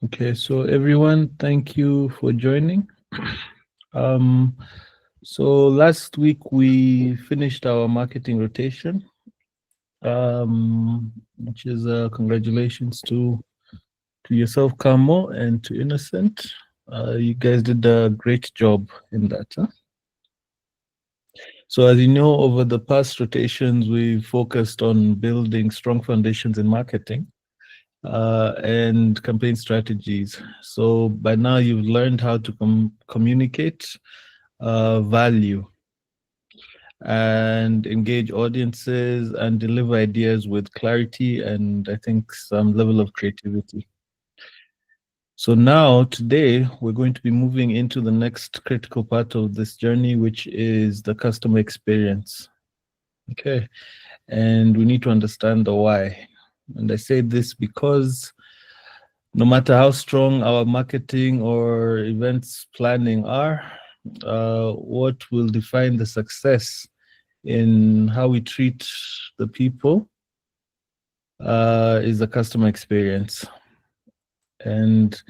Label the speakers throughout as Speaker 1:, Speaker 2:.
Speaker 1: Okay, so everyone, thank you for joining. So last week we finished our marketing rotation, which is congratulations to yourself, Camo, and to Innocent. You guys did a great job in that. Huh? So as you know, over the past rotations, we focused on building strong foundations in marketing and campaign strategies. So by now you've learned how to communicate value and engage audiences and deliver ideas with clarity and I think some level of creativity. So now today we're going to be moving into the next critical part of this journey, which is the customer experience. Okay. And we need to understand the why. And I say this because no matter how strong our marketing or events planning are, what will define the success in how we treat the people is the customer experience. And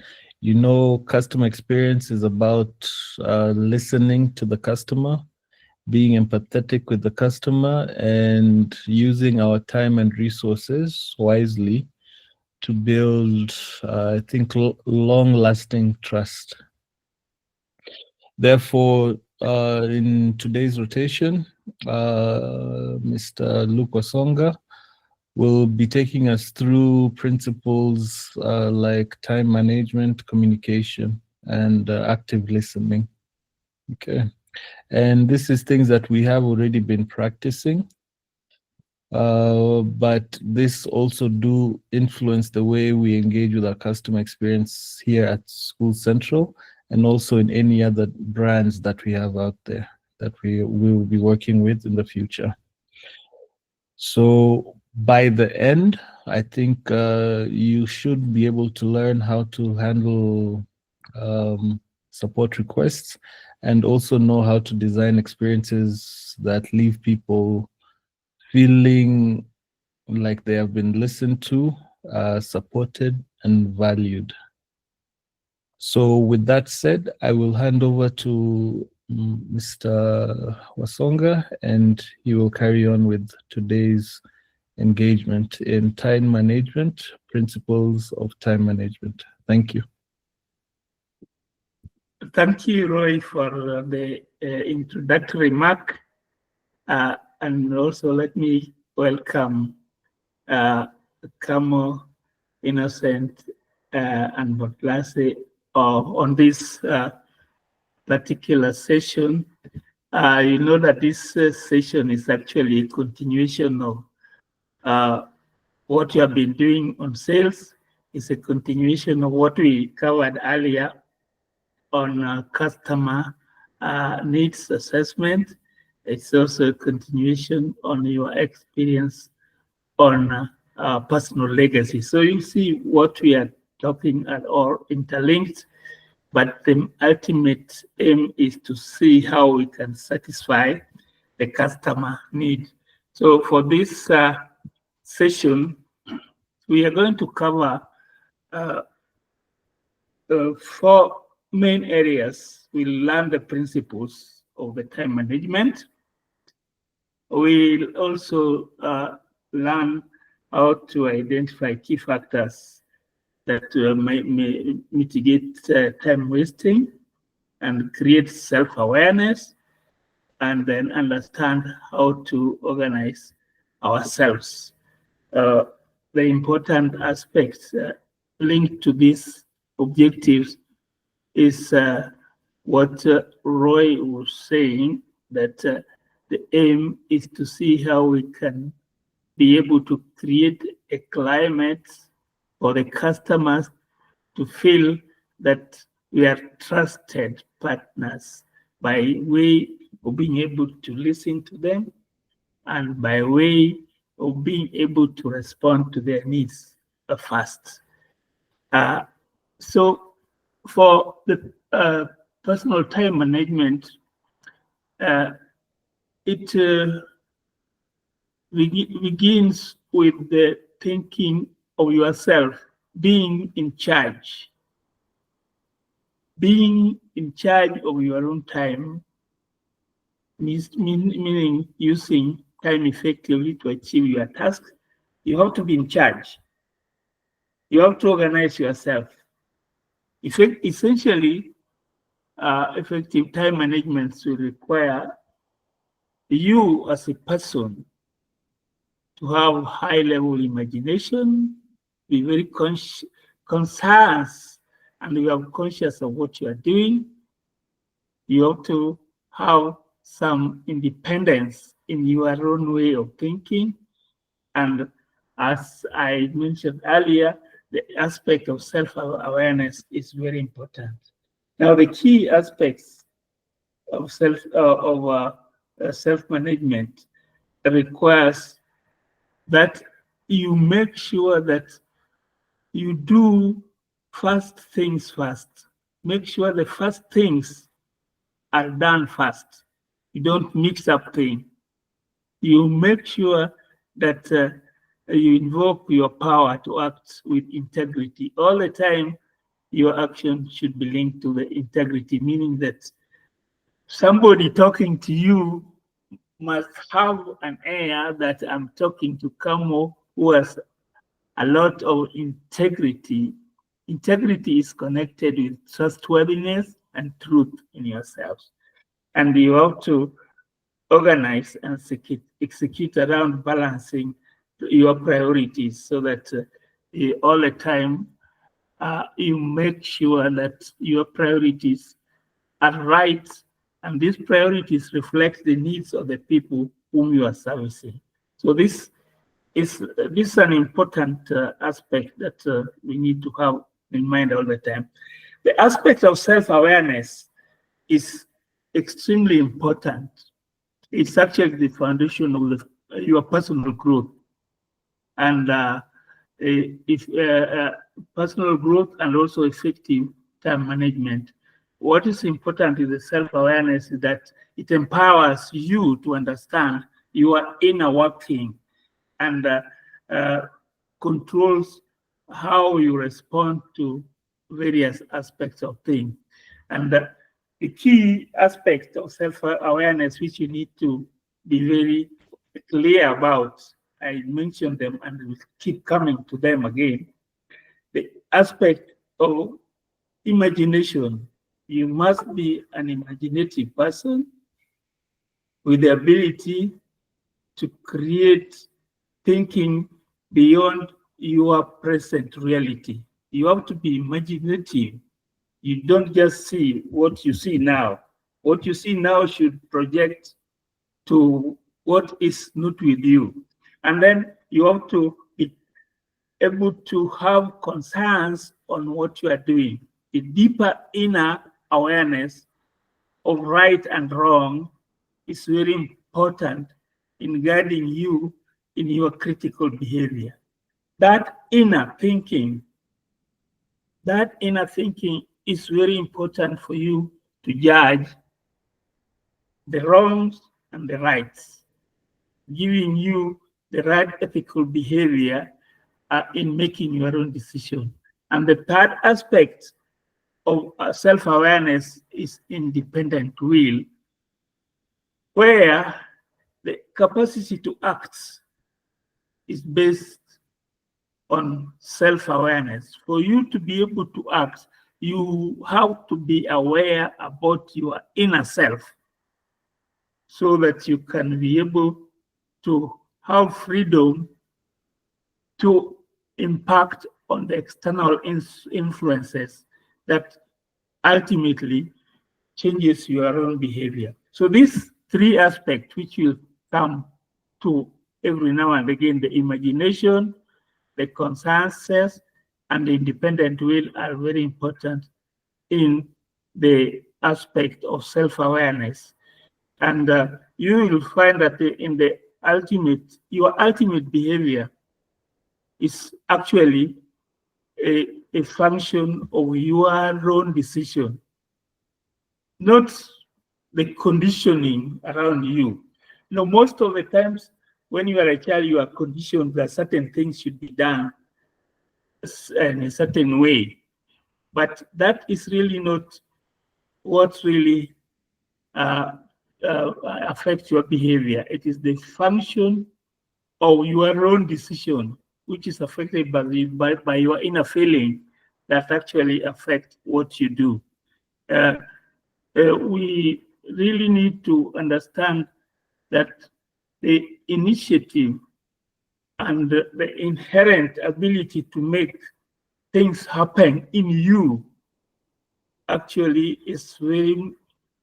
Speaker 1: you know, customer experience is about listening to the customer, being empathetic with the customer, and using our time and resources wisely to build, I think, long-lasting trust. Therefore, in today's rotation, Mr. Luke Wasonga will be taking us through principles like time management, communication, and active listening. Okay. And this is things that we have already been practicing. But this also do influence the way we engage with our customer experience here at School Central and also in any other brands that we have out there that we will be working with in the future. So by the end, I think you should be able to learn how to handle support requests and also know how to design experiences that leave people feeling like they have been listened to, supported, and valued. So with that said, I will hand over to Mr. Wasonga, and he will carry on with today's engagement in time management, principles of time management. Thank you.
Speaker 2: Thank you, Roy, for the introductory remark. And also let me welcome Kamo, Innocent, and Botlase on this particular session. You know that this session is actually a continuation of what you have been doing on sales. It's a continuation of what we covered earlier on customer needs assessment. It's also a continuation on your experience on personal legacy. So you see what we are talking at all interlinked, but the ultimate aim is to see how we can satisfy the customer need. So for this session, we are going to cover 4 main areas. We'll learn the principles of the time management. We'll also learn how to identify key factors that may mitigate time wasting and create self-awareness, and then understand how to organize ourselves. The important aspects linked to these objectives is what Roy was saying, that the aim is to see how we can be able to create a climate for the customers to feel that we are trusted partners by way of being able to listen to them and by way of being able to respond to their needs fast. So for the personal time management, it begins with the thinking of yourself, being in charge. being in charge of your own time meaning using time effectively to achieve your tasks. You have to be in charge. You have to organize yourself. Essentially, effective time management will require you as a person to have high-level imagination, be very conscious, and you are conscious of what you are doing. You have to have some independence in your own way of thinking. And as I mentioned earlier, the aspect of self-awareness is very important. Now, the key aspects of self-management requires that you make sure that you do first things first. Make sure the first things are done first. You don't mix up things. You make sure that you invoke your power to act with integrity. All the time, your action should be linked to the integrity, meaning that somebody talking to you must have an air that I'm talking to Kamo who has a lot of integrity. Integrity is connected with trustworthiness and truth in yourselves. And you have to organize and execute around balancing your priorities so that all the time you make sure that your priorities are right, and these priorities reflect the needs of the people whom you are servicing. So this is an important aspect that we need to have in mind all the time. The aspect of self-awareness is extremely important. It's actually the foundation of your personal growth. And personal growth and also effective time management. What is important is the self-awareness is that it empowers you to understand your inner working and controls how you respond to various aspects of things. And the key aspect of self-awareness, which you need to be very clear about, I mentioned them and will keep coming to them again. The aspect of imagination. You must be an imaginative person with the ability to create thinking beyond your present reality. You have to be imaginative. You don't just see what you see now. What you see now should project to what is not with you. And then you have to be able to have concerns on what you are doing. A deeper inner awareness of right and wrong is very important in guiding you in your critical behavior. That inner thinking is very important for you to judge the wrongs and the rights, giving you the right ethical behavior in making your own decision. And the third aspect of self-awareness is independent will, where the capacity to act is based on self-awareness. For you to be able to act, you have to be aware about your inner self so that you can be able to have freedom to impact on the external influences that ultimately changes your own behavior. So these three aspects, which will come to every now and again, the imagination, the consensus, and the independent will are very important in the aspect of self-awareness. And you will find that in the your ultimate behavior is actually a function of your own decision, not the conditioning around you. You know, most of the times when you are a child, you are conditioned that certain things should be done in a certain way. But that is really not what really affects your behavior. It is the function of your own decision, which is affected by your inner feeling that actually affect what you do. We really need to understand that the initiative and the inherent ability to make things happen in you actually is very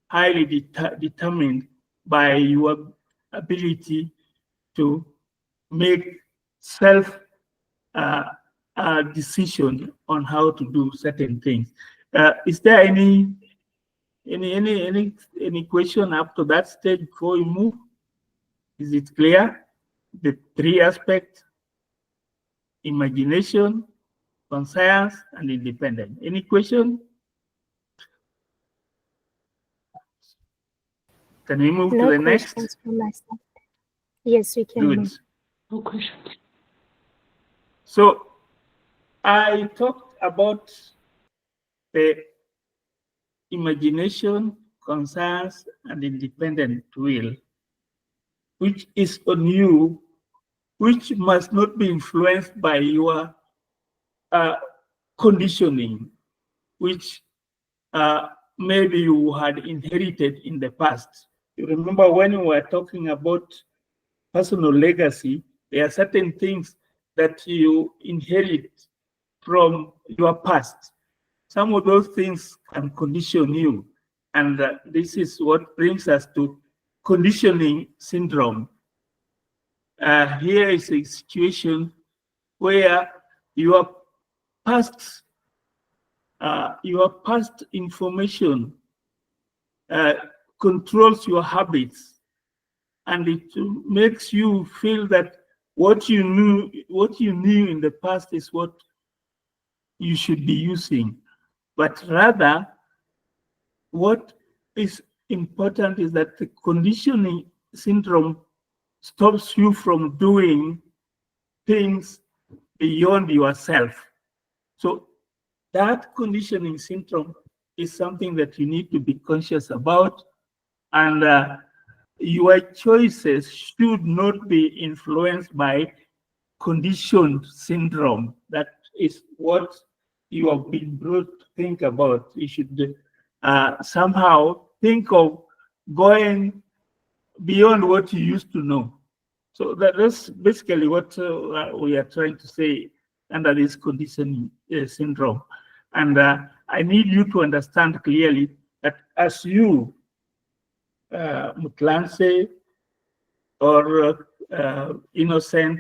Speaker 2: highly determined by your ability to make self decision on how to do certain things. Is there any question up to that stage before we move? Is it clear? The three aspects: imagination, conscience, and independent. Any question? Can we move to the next?
Speaker 3: No questions from my side. Yes, we can
Speaker 2: Good.
Speaker 3: move.
Speaker 4: No questions.
Speaker 2: So I talked about the imagination, conscience, and independent will, which is on you, which must not be influenced by your conditioning, which maybe you had inherited in the past. You remember when we were talking about personal legacy, there are certain things that you inherit from your past. Some of those things can condition you. And this is what brings us to conditioning syndrome. Here is a situation where your past information controls your habits, and it makes you feel that what you knew in the past is what you should be using. But rather, what is important is that the conditioning syndrome stops you from doing things beyond yourself. So that conditioning syndrome is something that you need to be conscious about, and your choices should not be influenced by conditioned syndrome. That is what you have been brought to think about. You should somehow think of going beyond what you used to know. So that's basically what we are trying to say under this conditioning syndrome. And I need you to understand clearly that as you, Mutlanse, or Innocent,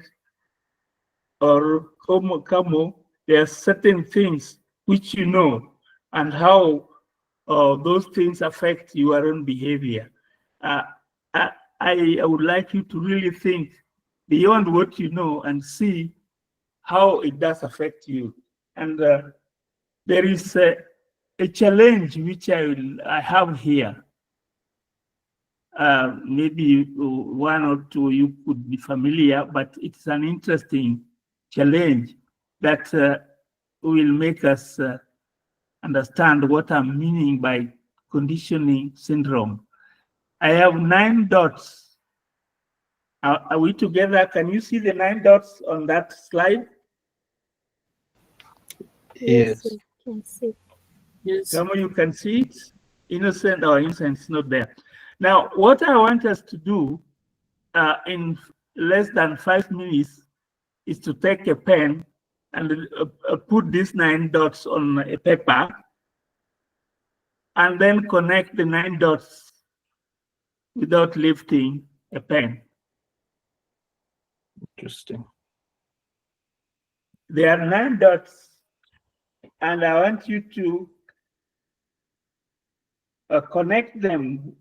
Speaker 2: or Kamo, there are certain things which you know, and how those things affect your own behavior. I would like you to really think beyond what you know and see how it does affect you. And there is a challenge which I have here. Maybe one or two you could be familiar, but it's an interesting challenge that will make us understand what I'm meaning by conditioning syndrome. I have 9 dots. Are we together? Can you see the 9 dots on that slide?
Speaker 3: Yes,
Speaker 1: Yes.
Speaker 3: we can see.
Speaker 4: Yes.
Speaker 2: Some of you can see it. Innocent is not there. Now, what I want us to do in less than 5 minutes is to take a pen and put these 9 dots on a paper, and then connect the 9 dots without lifting a pen.
Speaker 1: Interesting.
Speaker 2: There are 9 dots, and I want you to connect them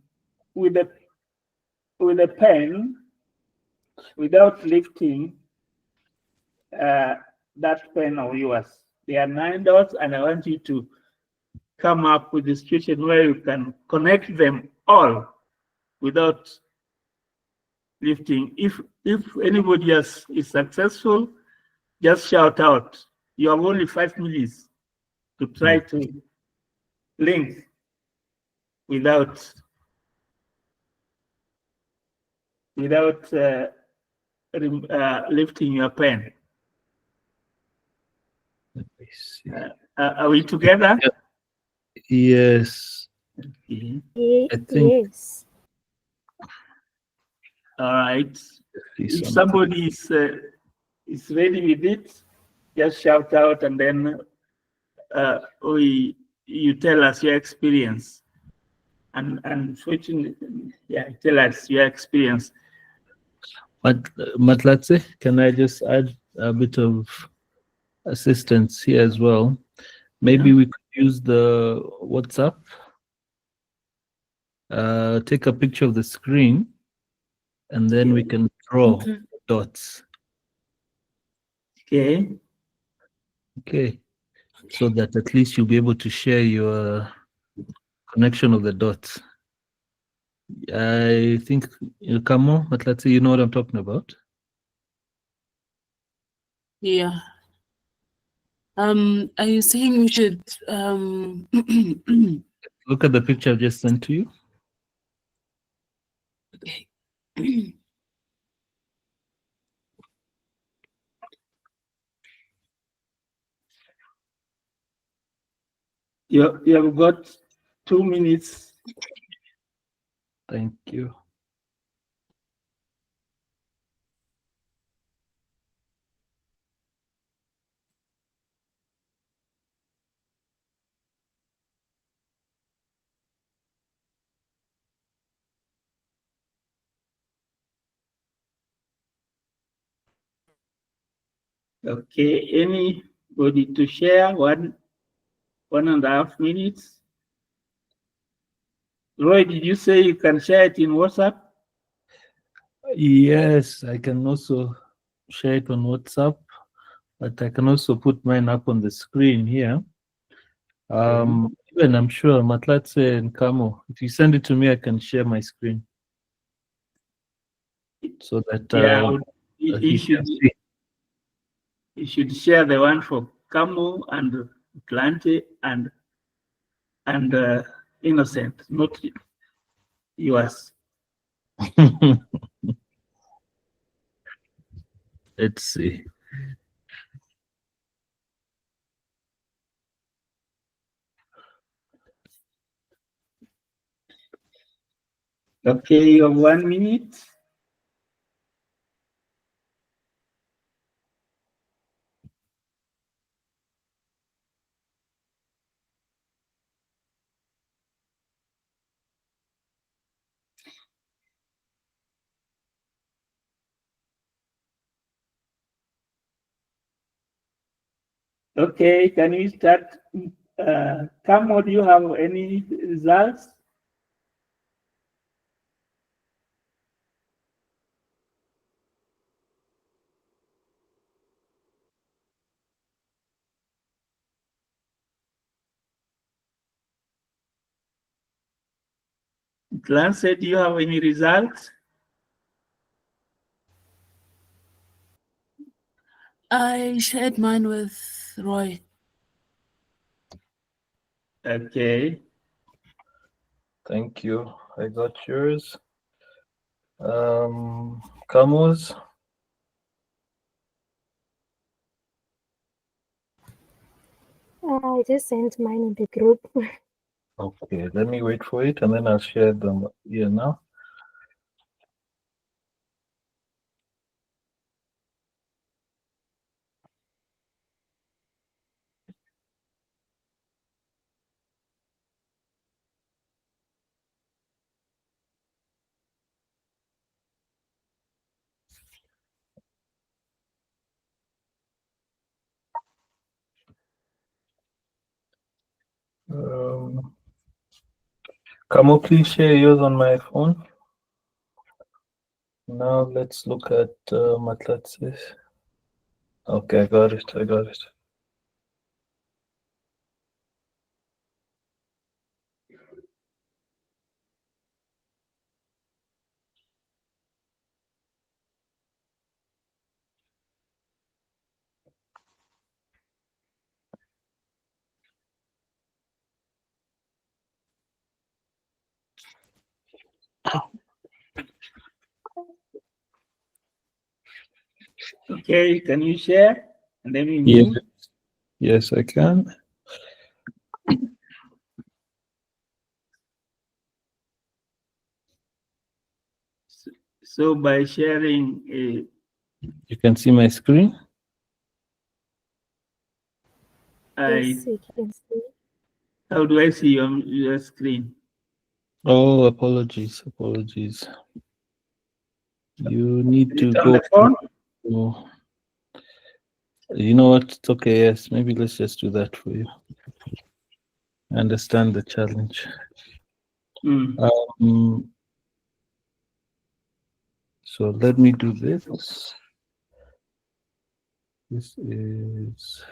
Speaker 2: with a pen without lifting that pen of yours. There are 9 dots, and I want you to come up with a situation where you can connect them all without lifting. If anybody else is successful, just shout out. You have only 5 minutes to try to link without lifting your pen.
Speaker 1: Let me see.
Speaker 2: Are we together?
Speaker 1: Yes,
Speaker 2: Okay.
Speaker 1: I think
Speaker 3: Yes.
Speaker 2: All right.
Speaker 1: see
Speaker 2: If
Speaker 1: something.
Speaker 2: somebody is ready with it, just shout out, and then you tell us your experience. And fortunately, yeah, tell us your experience.
Speaker 1: But Matlatse, can I just add a bit of assistance here as well? Maybe we could use the WhatsApp. Take a picture of the screen, and then we can draw
Speaker 4: Okay.
Speaker 1: dots.
Speaker 2: Okay.
Speaker 1: Okay, so that at least you'll be able to share your connection of the dots. I think Kamo, but let's say you know what I'm talking about.
Speaker 4: Yeah. Are you saying we should
Speaker 1: Look at the picture I've just sent to you.
Speaker 4: okay.
Speaker 2: You have got 2 minutes.
Speaker 1: Thank you.
Speaker 2: Okay. Anybody to share 1.5 minutes? Roy, did you say you can share it in WhatsApp?
Speaker 1: Yes, I can also share it on WhatsApp, but I can also put mine up on the screen here. Even I'm sure Matlatse and Kamo, if you send it to me, I can share my screen so that
Speaker 2: Yeah,
Speaker 1: he can see.
Speaker 2: you should share the one for Camu and Atlante and Innocent, not yours.
Speaker 1: Let's see.
Speaker 2: Okay, you have 1 minute. Okay, can we start? Camu, do you have any results? Lance, do you have any results?
Speaker 4: I shared mine with Roy.
Speaker 2: Okay.
Speaker 1: Thank you. I got yours. Kamo's.
Speaker 3: I just sent mine in the group.
Speaker 1: Okay, let me wait for it and then I'll share them here now. Kamo, please share yours on my phone. Now let's look at Matlatsis. Okay, I got it. I got it.
Speaker 2: Okay, can you share? And then we
Speaker 1: Yes,
Speaker 2: move.
Speaker 1: yes, I can.
Speaker 2: So by sharing,
Speaker 1: You can see my screen.
Speaker 3: Yes, we can see.
Speaker 2: how do I see your screen?
Speaker 1: Oh, apologies, apologies. You need
Speaker 2: Is
Speaker 1: to
Speaker 2: it on
Speaker 1: go.
Speaker 2: the phone?
Speaker 1: You know what? It's okay. Yes, maybe let's just do that for you. I understand the challenge.
Speaker 2: Hmm.
Speaker 1: So let me do this. This is.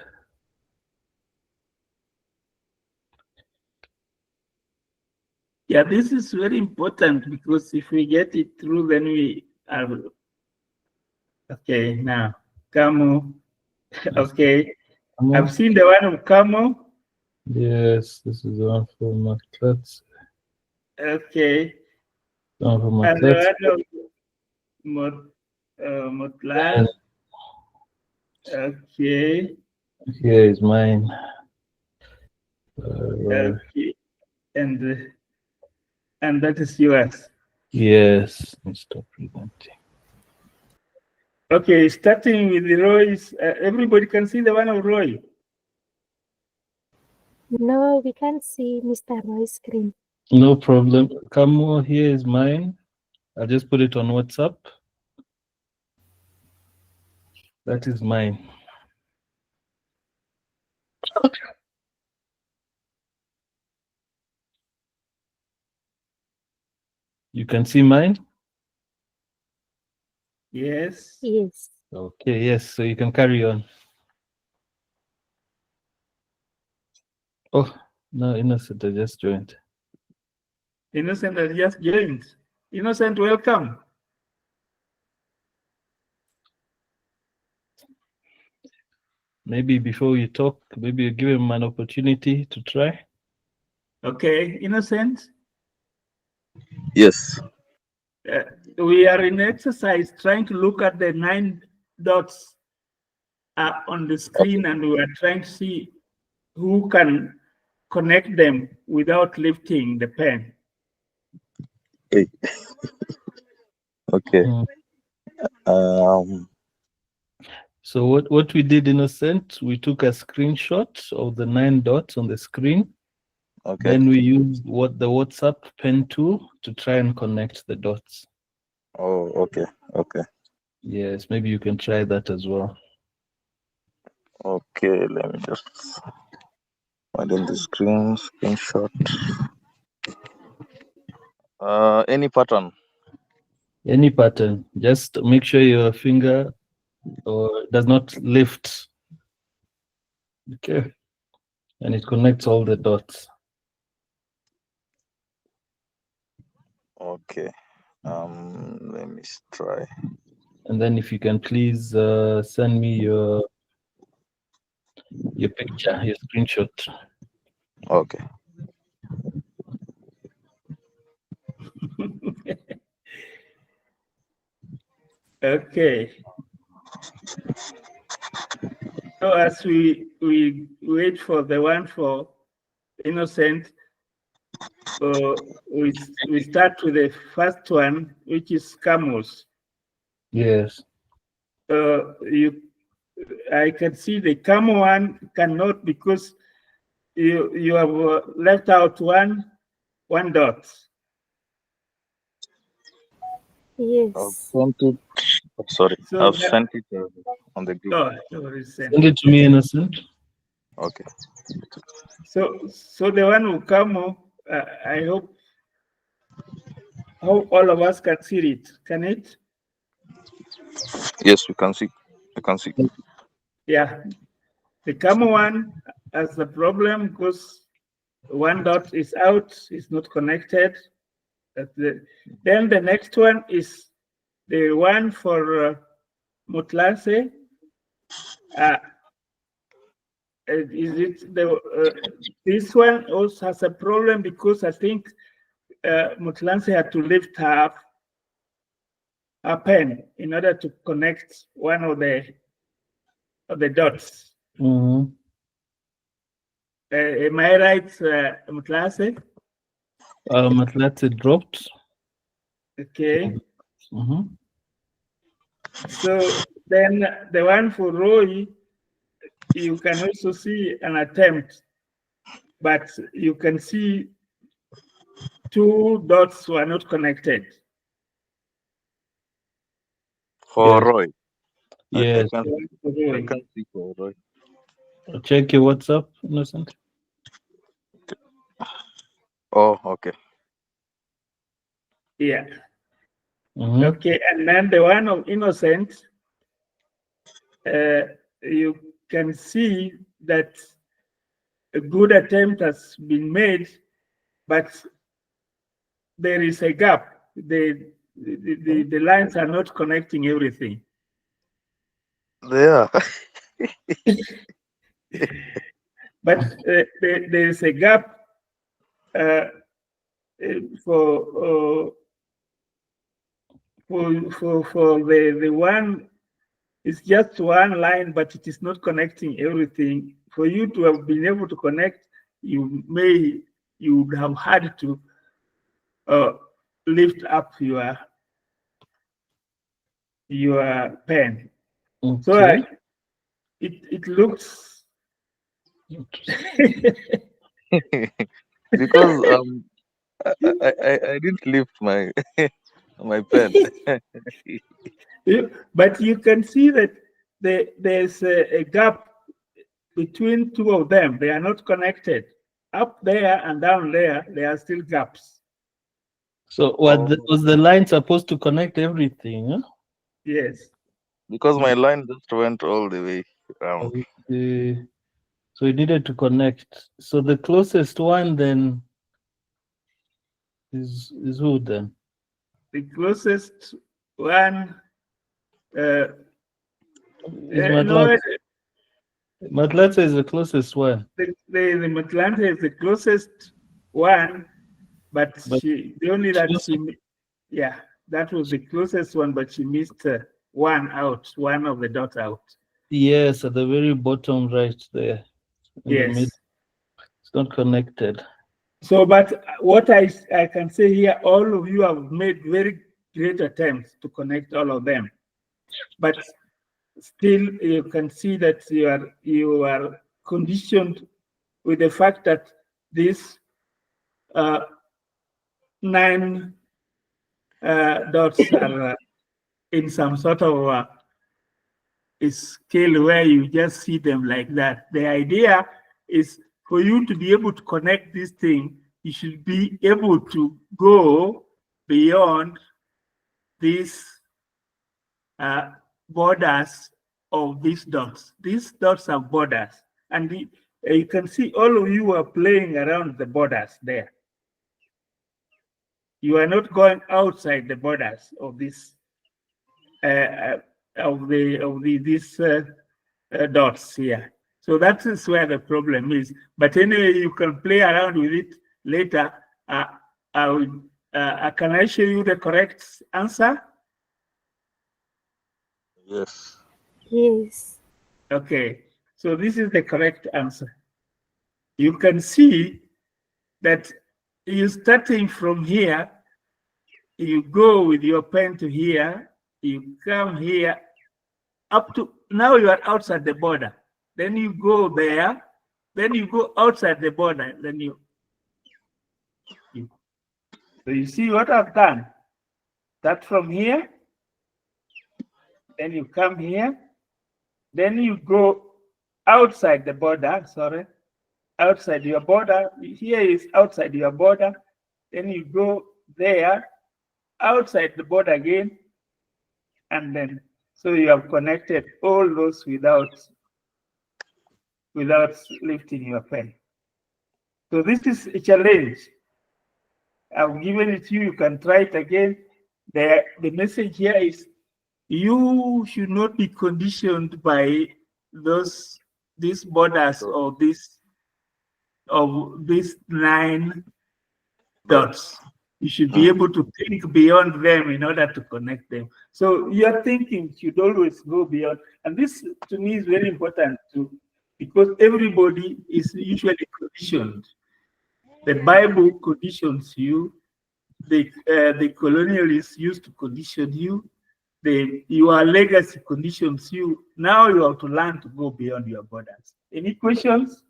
Speaker 2: Yeah, this is very important because if we get it through, then we are okay. Now, Camo. Okay, I've seen the one of Camo.
Speaker 1: Yes, this is the one for my class.
Speaker 2: Okay,
Speaker 1: One for my
Speaker 2: and
Speaker 1: class.
Speaker 2: the one of Motlan. Okay.
Speaker 1: Here is mine.
Speaker 2: Okay, and that is yours.
Speaker 1: Yes, stop presenting.
Speaker 2: Okay, starting with the Roy's. Everybody can see the one of Roy.
Speaker 3: No, we can't see Mr. Roy's screen.
Speaker 1: No problem. Camo, here is mine. I'll just put it on WhatsApp. That is mine. You can see mine?
Speaker 2: Yes.
Speaker 3: Yes.
Speaker 1: Okay, yes, so you can carry on. Oh, no, Innocent, I just joined.
Speaker 2: Innocent has just joined. Innocent, welcome.
Speaker 1: Maybe before you talk, maybe you give him an opportunity to try.
Speaker 2: Okay, Innocent.
Speaker 5: Yes.
Speaker 2: We are in exercise trying to look at the 9 dots on the screen, and we are trying to see who can connect them without lifting the pen.
Speaker 5: Hey. Okay.
Speaker 1: So what we did, Innocent, we took a screenshot of the 9 dots on the screen.
Speaker 5: Okay.
Speaker 1: Then we used the WhatsApp pen tool to try and connect the dots.
Speaker 5: Oh, okay. Okay.
Speaker 1: Yes, maybe you can try that as well.
Speaker 5: Okay, let me just find in the screenshot. Any pattern?
Speaker 1: Any pattern, just make sure your finger does not lift. Okay. And it connects all the dots.
Speaker 5: Okay. Let me try.
Speaker 1: And then if you can please send me your picture, your screenshot.
Speaker 5: Okay.
Speaker 2: Okay. So as we wait for the one for Innocent, we start with the first one, which is Camus.
Speaker 1: Yes.
Speaker 2: I can see the Camo one cannot because you have left out one dot.
Speaker 3: Yes.
Speaker 5: I've sent it. Sorry,
Speaker 2: So
Speaker 5: I've sent it on the group.
Speaker 1: Send it to me, Innocent.
Speaker 5: Okay.
Speaker 2: So the one will come. I hope all of us can see it. Can it?
Speaker 5: Yes, you can see. You can see.
Speaker 2: Yeah. The Camo one has a problem because one dot is out, it's not connected. Then the next one is the one for Mutlase. Is it this one also has a problem because I think Mutlase had to lift her up. a pen in order to connect one of the dots.
Speaker 1: Mm-hmm.
Speaker 2: Am I right, Mtlase?
Speaker 1: Let's it dropped.
Speaker 2: Okay.
Speaker 1: Mm-hmm.
Speaker 2: So then the one for Roy, you can also see an attempt, but you can see two dots were not connected.
Speaker 5: For
Speaker 1: Yes.
Speaker 5: Roy.
Speaker 1: Yes.
Speaker 5: I
Speaker 2: Roy.
Speaker 5: can't see for Roy.
Speaker 1: Check your WhatsApp, Innocent.
Speaker 5: Oh, okay.
Speaker 2: Yeah.
Speaker 1: Mm-hmm.
Speaker 2: Okay, and then the one of Innocent, you can see that a good attempt has been made, but there is a gap. The lines are not connecting everything.
Speaker 5: They are.
Speaker 2: But there is a gap for the one. It's just one line, but it is not connecting everything. For you to have been able to connect, you would have had to lift up your pen.
Speaker 1: Okay.
Speaker 2: So it looks
Speaker 5: Because I didn't lift my my pen.
Speaker 2: but you can see that there's a gap between two of them. They are not connected. Up there and down there are still gaps.
Speaker 1: So was the line supposed to connect everything? Huh?
Speaker 2: Yes.
Speaker 5: Because my line just went all the way around.
Speaker 1: So it needed to connect. So the closest one then is who then?
Speaker 2: The closest one.
Speaker 1: Is
Speaker 2: No,
Speaker 1: Matlatsa is the closest one.
Speaker 2: the Matlanta is the closest one, but she yeah, that was the closest one, but she missed one of the dot out.
Speaker 1: Yes, at the very bottom right there. In the middle.
Speaker 2: Yes.
Speaker 1: It's not connected.
Speaker 2: So, but what I can say here, all of you have made very great attempts to connect all of them, but still you can see that you are conditioned with the fact that these 9 dots are in some sort of a scale where you just see them like that. The idea is for you to be able to connect this thing, you should be able to go beyond these borders of these dots. These dots are borders, and you can see all of you are playing around the borders there. You are not going outside the borders of this these dots here. So that is where the problem is. But anyway, you can play around with it later. Can I show you the correct answer?
Speaker 5: Yes.
Speaker 3: Yes.
Speaker 2: Okay, so this is the correct answer. You can see that you starting from here, you go with your pen to here, you come here, up to now you are outside the border. Then you go there, then you go outside the border, then you so you see what I've done? Start from here, then you come here, then you go outside the border, outside your border. Here is outside your border, then you go there, outside the border again, and then so you have connected all those without lifting your pen. So this is a challenge. I've given it to you. You can try it again. The message here is you should not be conditioned by these borders of these 9 dots. You should be able to think beyond them in order to connect them. So your thinking should always go beyond. And this, to me, is very important too, because everybody is usually conditioned. The Bible conditions you. The colonialists used to condition you. Your legacy conditions you. Now you have to learn to go beyond your borders. Any questions?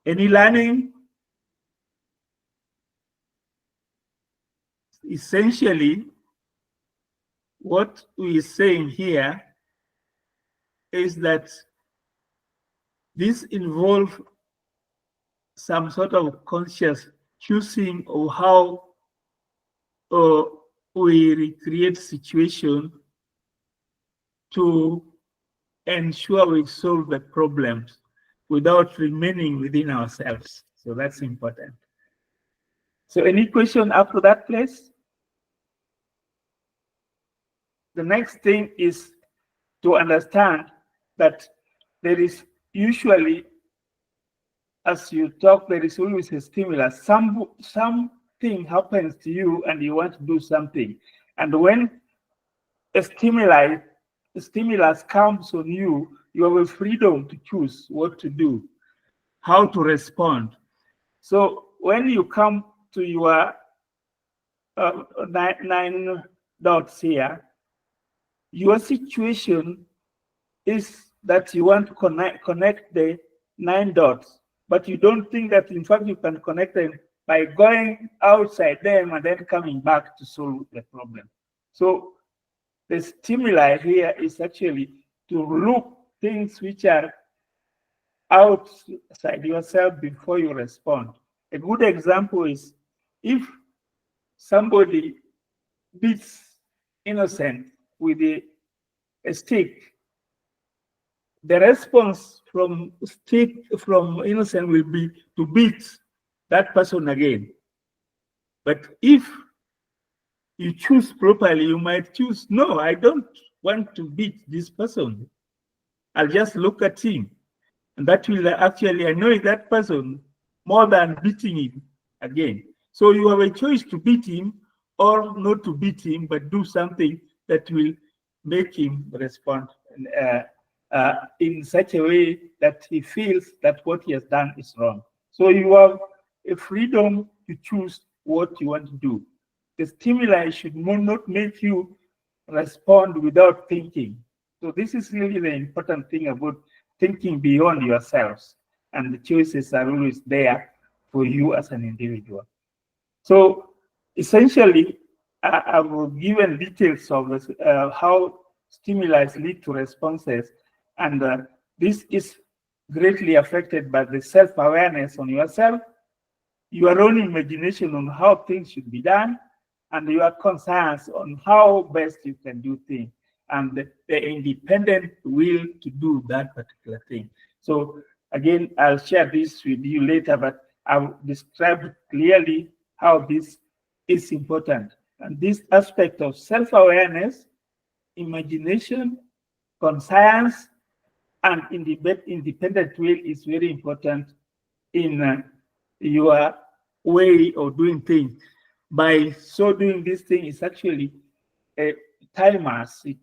Speaker 2: Any learning? Essentially, what we are saying here is that this involves some sort of conscious choosing of how we recreate situation to ensure we solve the problems without remaining within ourselves. So that's important. So any question after that, please? The next thing is to understand that there is usually, as you talk, there is always a stimulus. Something happens to you and you want to do something. And when a stimulus comes on you, you have a freedom to choose what to do, how to respond. So when you come to your 9 dots here, your situation is that you want to connect the 9 dots, but you don't think that in fact you can connect them by going outside them and then coming back to solve the problem. So the stimuli here is actually to look things which are outside yourself before you respond. A good example is if somebody beats innocent with a stick, the response from innocent will be to beat that person again. But if you choose properly, you might choose, no, I don't want to beat this person. I'll just look at him. And that will actually annoy that person more than beating him again. So you have a choice to beat him or not to beat him, but do something that will make him respond in such a way that he feels that what he has done is wrong. So you have a freedom to choose what you want to do. The stimuli should not make you respond without thinking. So this is really the important thing about thinking beyond yourselves, and the choices are always there for you as an individual. So essentially, I've given details of how stimuli lead to responses, and this is greatly affected by the self-awareness on yourself, your own imagination on how things should be done, and your concerns on how best you can do things, and the independent will to do that particular thing. So again, I'll share this with you later, but I've described clearly how this is important. And this aspect of self-awareness, imagination, conscience, and independent will is very important in your way of doing things. By so doing this thing is actually a timers. It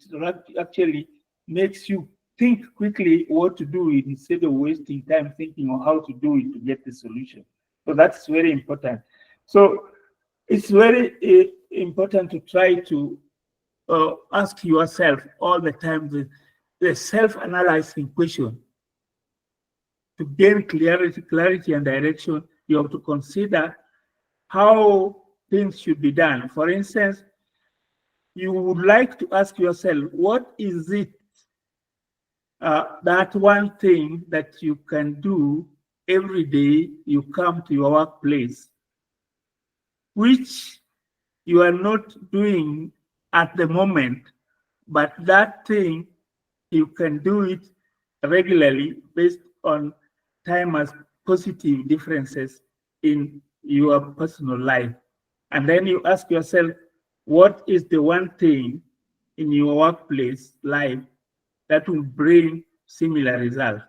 Speaker 2: actually makes you think quickly what to do instead of wasting time thinking on how to do it to get the solution. So that's very important. So it's very important to try to ask yourself all the time the self-analyzing question. To gain clarity and direction, you have to consider how things should be done. For instance, you would like to ask yourself, what is it that one thing that you can do every day you come to your workplace, which you are not doing at the moment, but that thing you can do it regularly based on time as positive differences in your personal life. And then you ask yourself, what is the one thing in your workplace life that will bring similar results?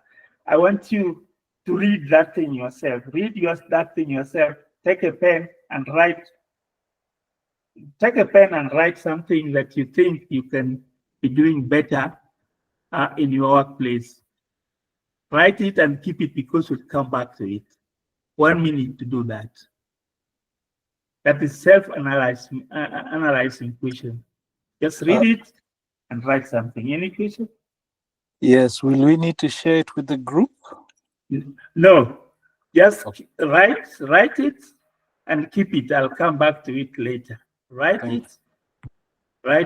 Speaker 2: I want you to read that thing yourself. That thing yourself. Take a pen and write. Take a pen and write something that you think you can be doing better in your workplace. Write it and keep it because we'll come back to it. 1 minute to do that. That is self-analyzing question. Just read it and write something. Any question?
Speaker 6: Yes. Will we need to share it with the group?
Speaker 2: No. Just write it and keep it. I'll come back to it later. Write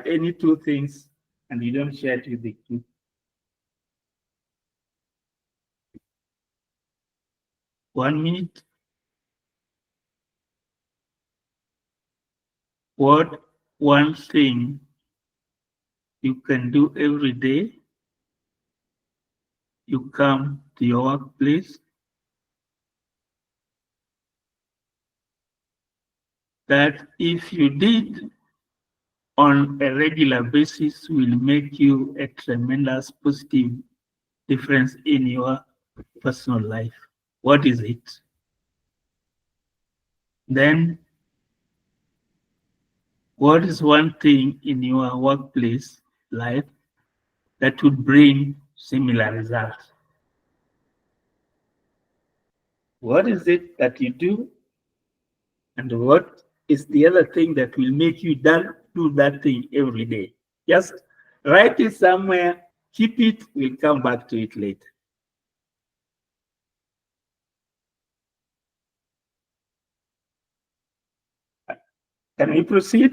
Speaker 2: any two things and you don't share it with the group. One minute. What one thing you can do every day? You come to your workplace that if you did on a regular basis will make you a tremendous positive difference in your personal life. What is it? Then, what is one thing in your workplace life that would bring similar results? What is it that you do? And what is the other thing that will make you do that thing every day? Just write it somewhere, keep it, we'll come back to it later. Can we proceed?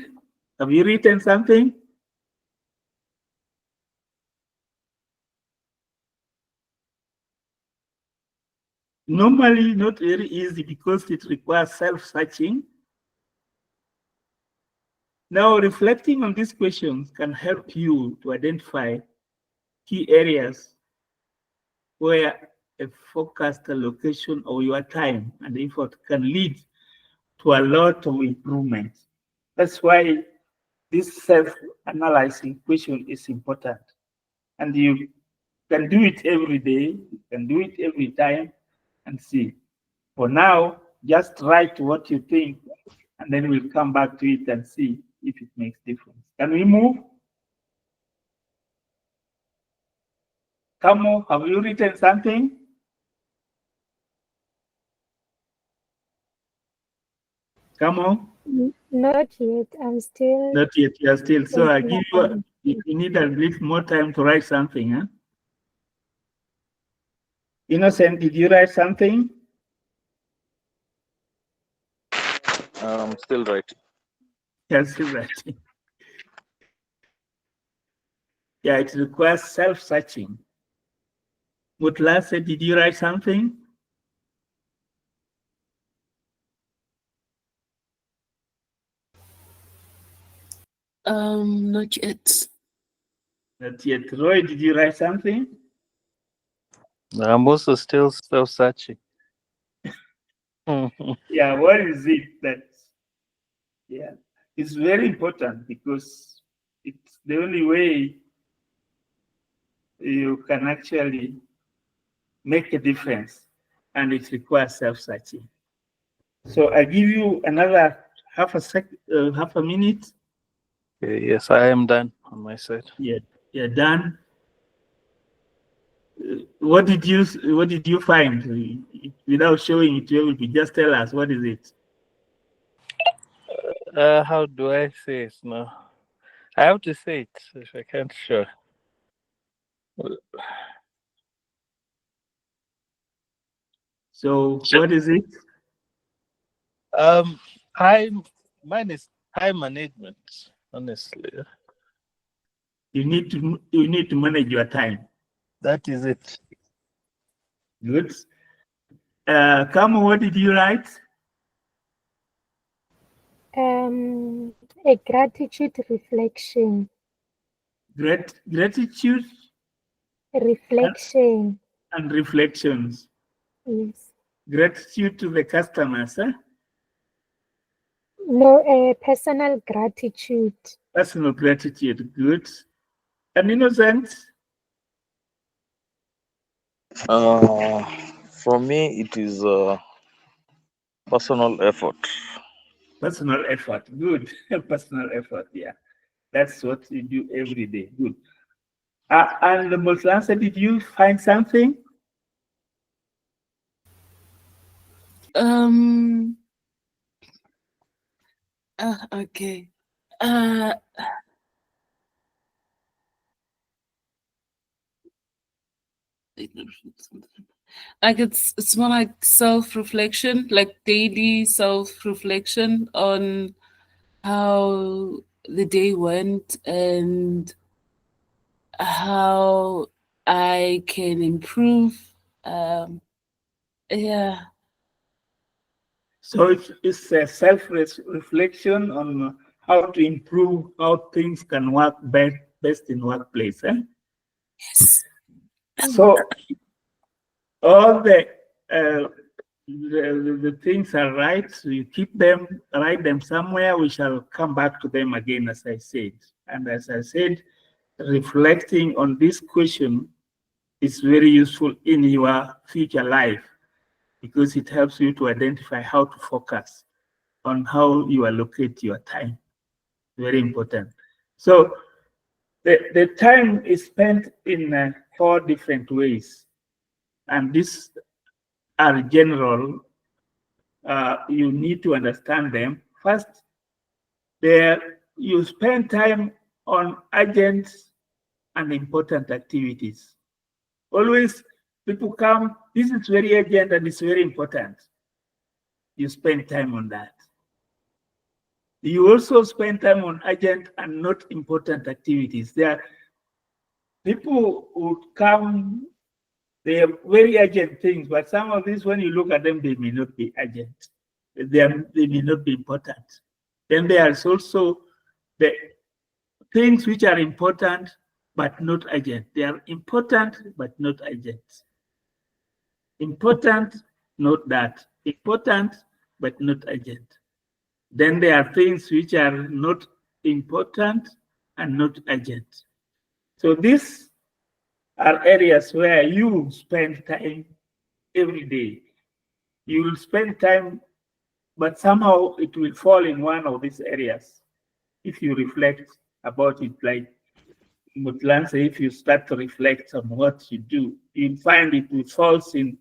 Speaker 2: Have you written something? Normally not very easy because it requires self-searching. Now, reflecting on these questions can help you to identify key areas where a focused allocation of your time and effort can lead to a lot of improvement. That's why this self-analyzing question is important. And you can do it every day, you can do it every time and see. For now, just write what you think and then we'll come back to it and see if it makes difference. Can we move? Kamo, have you written something? Kamo?
Speaker 3: Not yet. I'm still.
Speaker 2: Not yet, you are still. So I give you, if you need a little more time to write something, huh? Innocent, did you write something?
Speaker 5: Still writing.
Speaker 2: Yes, still writing. Yeah, it requires self-searching. Mutla said, did you write something?
Speaker 4: Not yet.
Speaker 2: Not yet. Roy, did you write something?
Speaker 6: I'm also still searching.
Speaker 2: Yeah, what is it that, yeah, it's very important because it's the only way you can actually make a difference and it requires self-searching. So I give you another half a minute.
Speaker 6: Okay, yes, I am done on my side.
Speaker 2: Yeah, you're done. What did you find? Without showing it to everybody, just tell us what is it.
Speaker 6: How do I say it now? I have to say it if I can't show.
Speaker 2: So what is it?
Speaker 6: Mine is time management, honestly.
Speaker 2: You need to manage your time.
Speaker 6: That is it.
Speaker 2: Good. Kamo, what did you write?
Speaker 3: A gratitude reflection.
Speaker 2: Gratitude
Speaker 3: Reflection.
Speaker 2: and reflections.
Speaker 3: Yes.
Speaker 2: Gratitude to the customers, huh?
Speaker 3: No, personal gratitude.
Speaker 2: Personal gratitude, good. And Innocent?
Speaker 5: For me, it is personal effort.
Speaker 2: Personal effort, good. Personal effort, yeah. That's what you do every day, good. And the Multi-answer, did you find something?
Speaker 4: Okay. Like it's more like self-reflection, like daily self-reflection on how the day went and how I can improve. Yeah.
Speaker 2: So it's a self-reflection on how to improve, how things can work best in workplace. Eh?
Speaker 4: Yes.
Speaker 2: So all the things are right. So you keep them, write them somewhere. We shall come back to them again, as I said. And as I said, reflecting on this question is very useful in your future life because it helps you to identify how to focus on how you allocate your time. Very important. So the time is spent in 4 different ways. And these are general. You need to understand them. First, you spend time on urgent and important activities. Always people come, this is very urgent and it's very important. You spend time on that. You also spend time on urgent and not important activities. There are people who come, they are very urgent things, but some of these, when you look at them, they may not be urgent. They may not be important. Then there's also the things which are important but not urgent. They are important but not urgent. Important, not that. Important but not urgent. Then there are things which are not important and not urgent. So these are areas where you spend time every day. You will spend time, but somehow it will fall in one of these areas. If you reflect about it, like Mutlan say, if you start to reflect on what you do, you'll find it falls in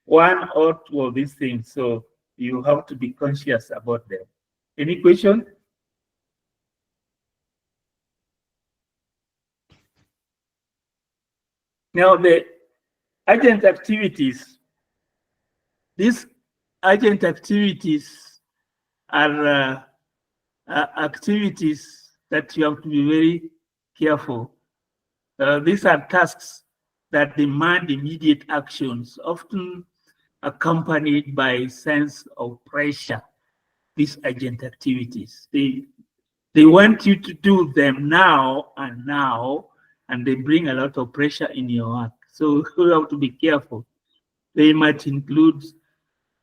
Speaker 2: one or two of these things. So you have to be conscious about them. Any question? Now, the urgent activities, these urgent activities are activities that you have to be very careful. These are tasks that demand immediate actions, often accompanied by a sense of pressure. These urgent activities, they want you to do them now, and they bring a lot of pressure in your work. So you have to be careful. They might include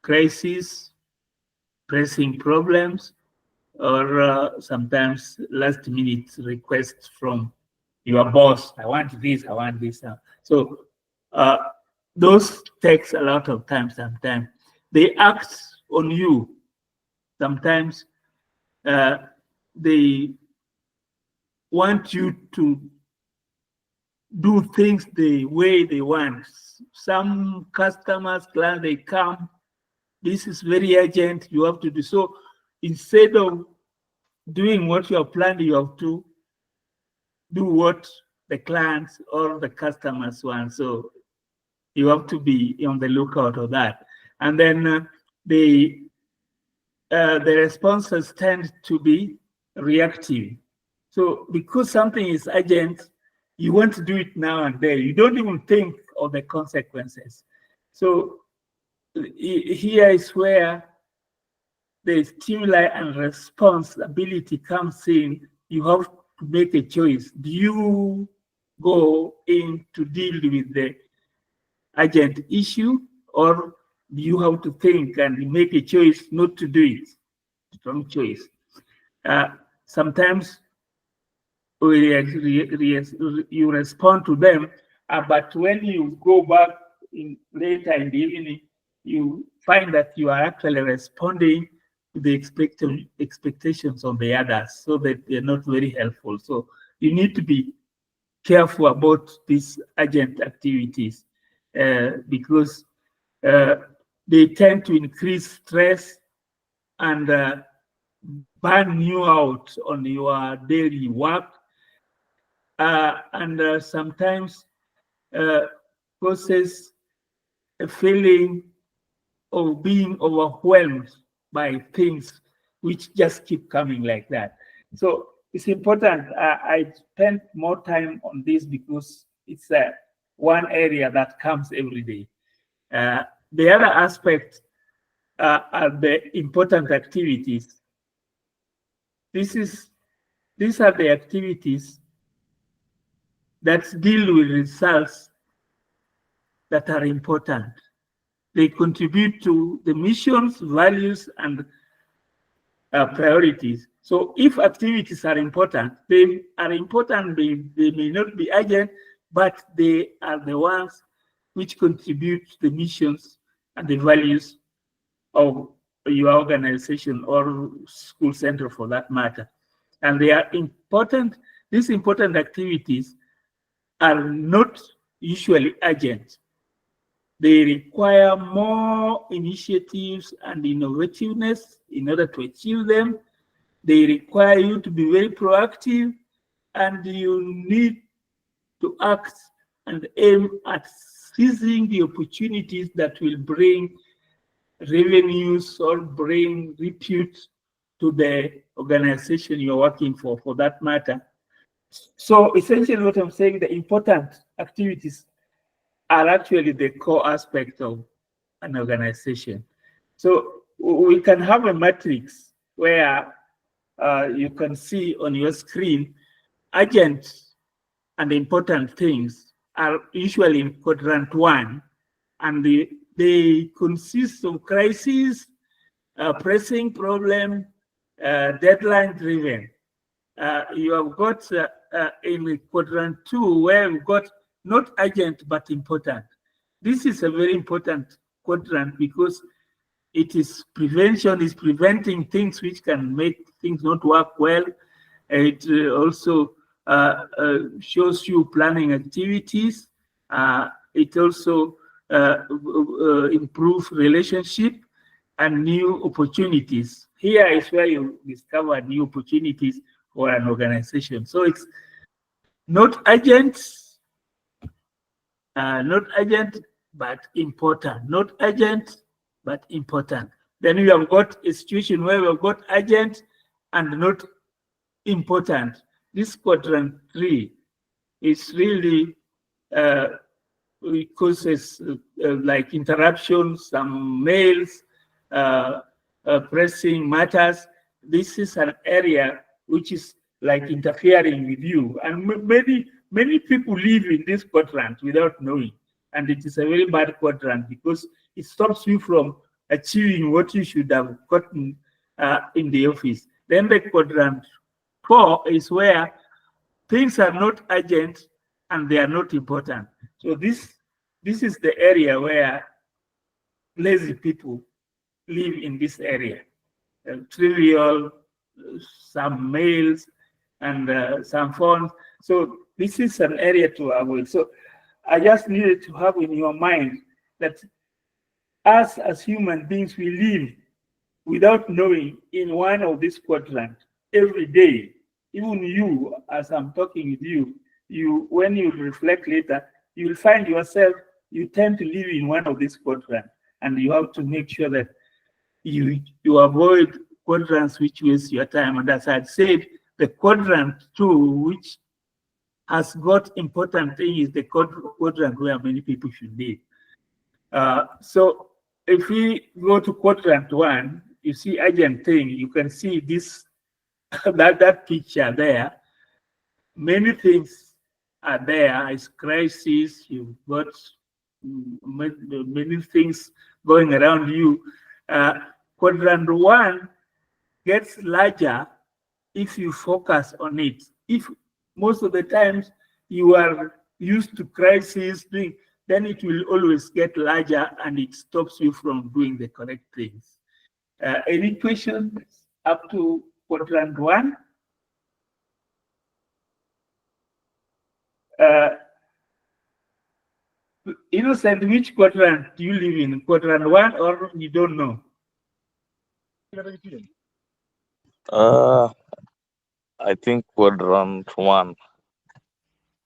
Speaker 2: crises, pressing problems, or sometimes last-minute requests from your boss. I want this, I want this. So those takes a lot of time sometimes. They act on you. Sometimes they want you to do things the way they want. Some customers, clients, they come, this is very urgent, you have to do. So instead of doing what you have planned, you have to do what the clients or the customers want. So you have to be on the lookout of that. And then the responses tend to be reactive. So because something is urgent, you want to do it now and there. You don't even think of the consequences. So here is where the stimuli and responsibility comes in. You have to make a choice. Do you go in to deal with the urgent issue, or do you have to think and make a choice not to do it? Strong choice. Sometimes you respond to them, but when you go back, later in the evening, you find that you are actually responding to the expectations of the others, so that they're not very helpful. So you need to be careful about these urgent activities because they tend to increase stress and burn you out on your daily work, and sometimes causes a feeling of being overwhelmed by things which just keep coming like that. So it's important. I spent more time on this because it's one area that comes every day. The other aspect are the important activities. These are the activities that deal with results that are important. They contribute to the missions, values, and priorities. So if activities are important, they may not be urgent, but they are the ones which contribute to the missions and the values of your organization or school center for that matter. And they are important. These important activities are not usually urgent. They require more initiatives and innovativeness in order to achieve them. They require you to be very proactive, and you need to act and aim at seizing the opportunities that will bring revenues or bring repute to the organization you're working for that matter. So essentially what I'm saying, the important activities are actually the core aspect of an organization. So we can have a matrix where you can see on your screen urgent and important things are usually in quadrant 1, and they consist of crises, pressing problem, deadline driven. You have got in quadrant 2 where we've got not urgent but important. This is a very important quadrant because it is prevention, is preventing things which can make things not work well. It also shows you planning activities. It also improves relationship and new opportunities. Here is where you discover new opportunities for an organization. So it's not urgent, but important. Not urgent, but important. Then we have got a situation where we have got urgent and not important. This quadrant 3 is really causes like interruptions, some mails, pressing matters. This is an area which is like interfering with you, and many people live in this quadrant without knowing, and it is a very bad quadrant because it stops you from achieving what you should have gotten in the office. Then the quadrant 4 is where things are not urgent and they are not important. So this is the area where lazy people live in this area. Trivial, some mails, and some phones. So this is an area to avoid. So I just needed to have in your mind that us as human beings, we live without knowing in one of these quadrants every day. Even you, as I'm talking with you, when you reflect later, you will find yourself, you tend to live in one of these quadrants, and you have to make sure that you avoid quadrants which waste your time. And as I said, the quadrant 2, which has got important thing, is the quadrant where many people should live. So if we go to quadrant 1, you see urgent thing, you can see this that picture there. Many things are there. It's crisis. You've got many things going around you. Quadrant 1 gets larger if you focus on it. If most of the times you are used to crisis, then it will always get larger and it stops you from doing the correct things. Any questions up to quadrant 1? Innocent, which quadrant do you live in? Quadrant 1 or you don't know?
Speaker 5: I think quadrant 1.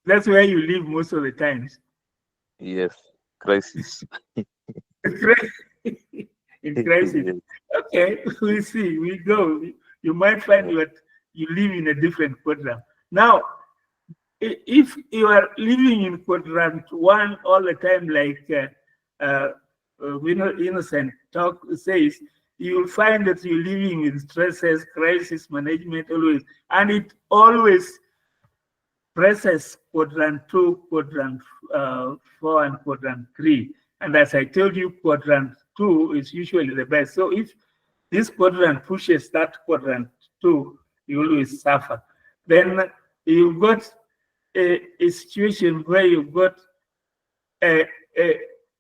Speaker 2: That's where you live most of the times.
Speaker 5: Yes, crisis.
Speaker 2: In crisis.
Speaker 5: Yes.
Speaker 2: Okay, we see. We go. You might find that you live in a different quadrant. Now, if you are living in quadrant 1 all the time, like Innocent talk says, you will find that you're living with stresses, crisis management always, and it always presses quadrant 2, quadrant 4, and quadrant 3. And as I told you, quadrant 2 is usually the best. So if this quadrant pushes that quadrant 2, you always suffer. Then you've got a situation where you've got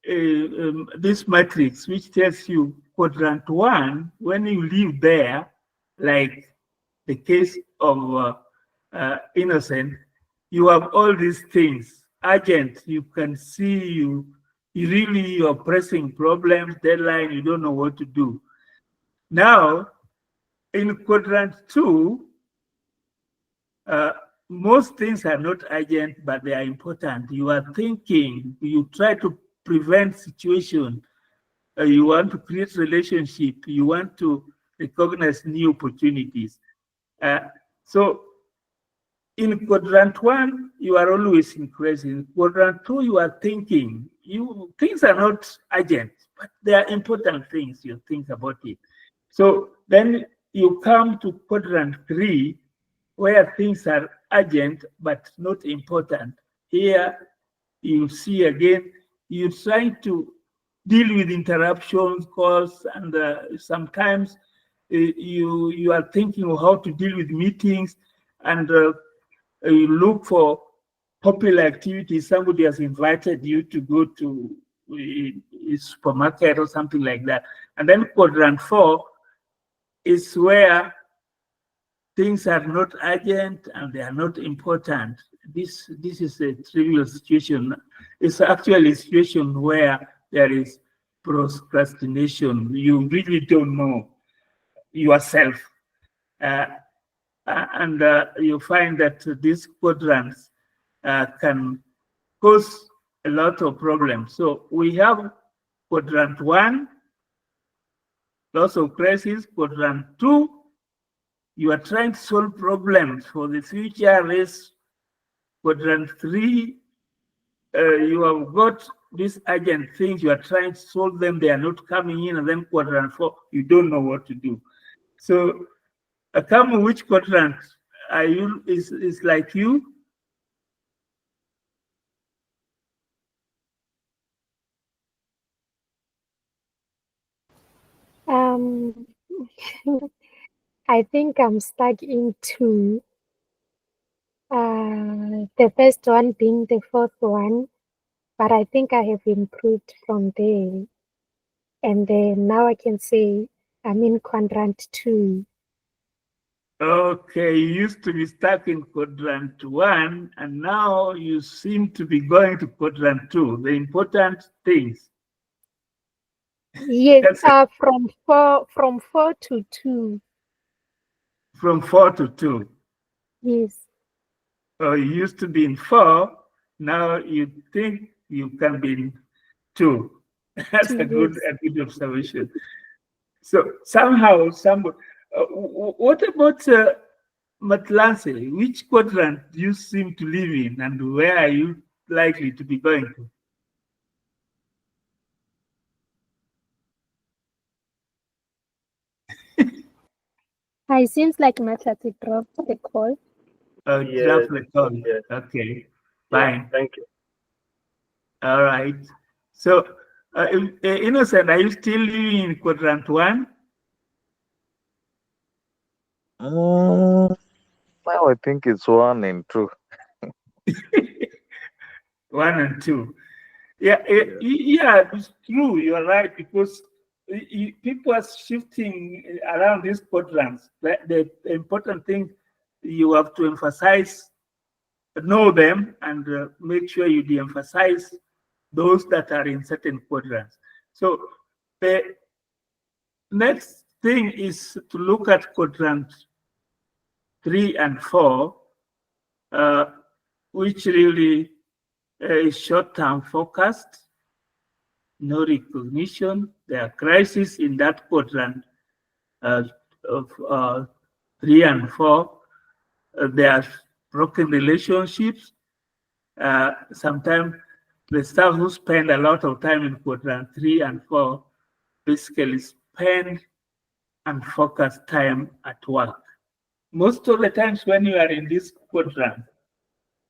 Speaker 2: this matrix which tells you quadrant 1, when you live there, like the case of Innocent, you have all these things urgent. You can see you're pressing problems, deadline, you don't know what to do. Now, in quadrant 2, most things are not urgent, but they are important. You are thinking, you try to prevent situation, you want to create relationship, you want to recognize new opportunities. So in quadrant 1, you are always in crisis. In quadrant 2, you are thinking. Things are not urgent, but they are important things. You think about it. So then you come to quadrant 3, where things are urgent but not important. Here you see again, you're trying to deal with interruptions, calls, and sometimes you are thinking of how to deal with meetings, and you look for popular activities. Somebody has invited you to go to a supermarket or something like that. And then quadrant 4 is where things are not urgent and they are not important. This is a trivial situation. It's actually a situation where there is procrastination. You really don't know yourself. And you find that these quadrants can cause a lot of problems. So we have quadrant 1, lots of crisis. Quadrant 2, you are trying to solve problems for the future race. Quadrant 3, you have got these urgent things, you are trying to solve them, they are not coming in. And then quadrant 4, you don't know what to do. So Akamu, which quadrant are you, is like you?
Speaker 3: I think I'm stuck in 2. The first one being the 4th one, but I think I have improved from there. And then now I can say I'm in quadrant 2.
Speaker 2: Okay, you used to be stuck in quadrant 1, and now you seem to be going to quadrant 2. The important things.
Speaker 3: Yes, from 4 to 2.
Speaker 2: From 4 to 2.
Speaker 3: Yes.
Speaker 2: You used to be in 4, now you think you can be in 2. That's a good observation. So somehow, what about Matlanse? Which quadrant do you seem to live in, and where are you likely to be going to?
Speaker 3: It seems like Matlati dropped the call.
Speaker 2: Yes, drop the call. Yes. Okay, fine.
Speaker 6: Yeah, thank you.
Speaker 2: All right. So, Innocent, are you still living in quadrant 1?
Speaker 5: Now I think it's 1 and 2.
Speaker 2: 1 and 2. Yeah, yeah, it's true. You're right, because people are shifting around these quadrants. The important thing you have to emphasize, know them, and make sure you de-emphasize those that are in certain quadrants. So the next thing is to look at quadrant 3 and 4, which really is short-term focused, no recognition. There are crises in that quadrant of 3 and 4. There are broken relationships. Sometimes the staff who spend a lot of time in quadrant 3 and 4 basically spend and focus time at work. Most of the times when you are in this quadrant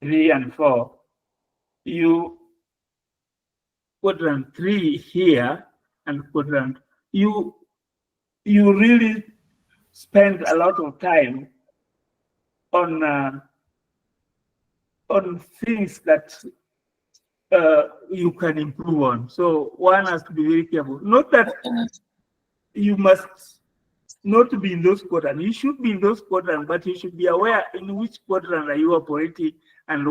Speaker 2: 3 and 4, quadrant 3 here and quadrant, you really spend a lot of time on things that you can improve on. So one has to be very careful. Not that you must not be in those quadrants. You should be in those quadrants, but you should be aware in which quadrant are you operating and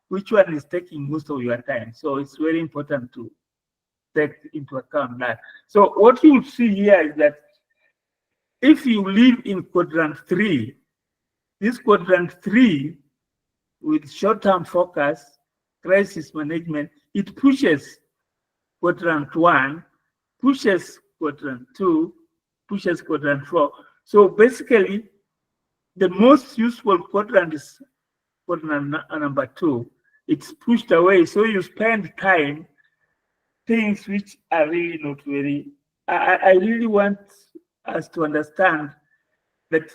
Speaker 2: which one is taking most of your time. So it's very important to take into account that. So what you see here is that if you live in quadrant 3, this quadrant 3 with short-term focus, crisis management, it pushes quadrant 1, pushes quadrant 2, pushes quadrant 4. So basically, the most useful quadrant is quadrant number 2. It's pushed away, so you spend time things which are really not very. I really want us to understand that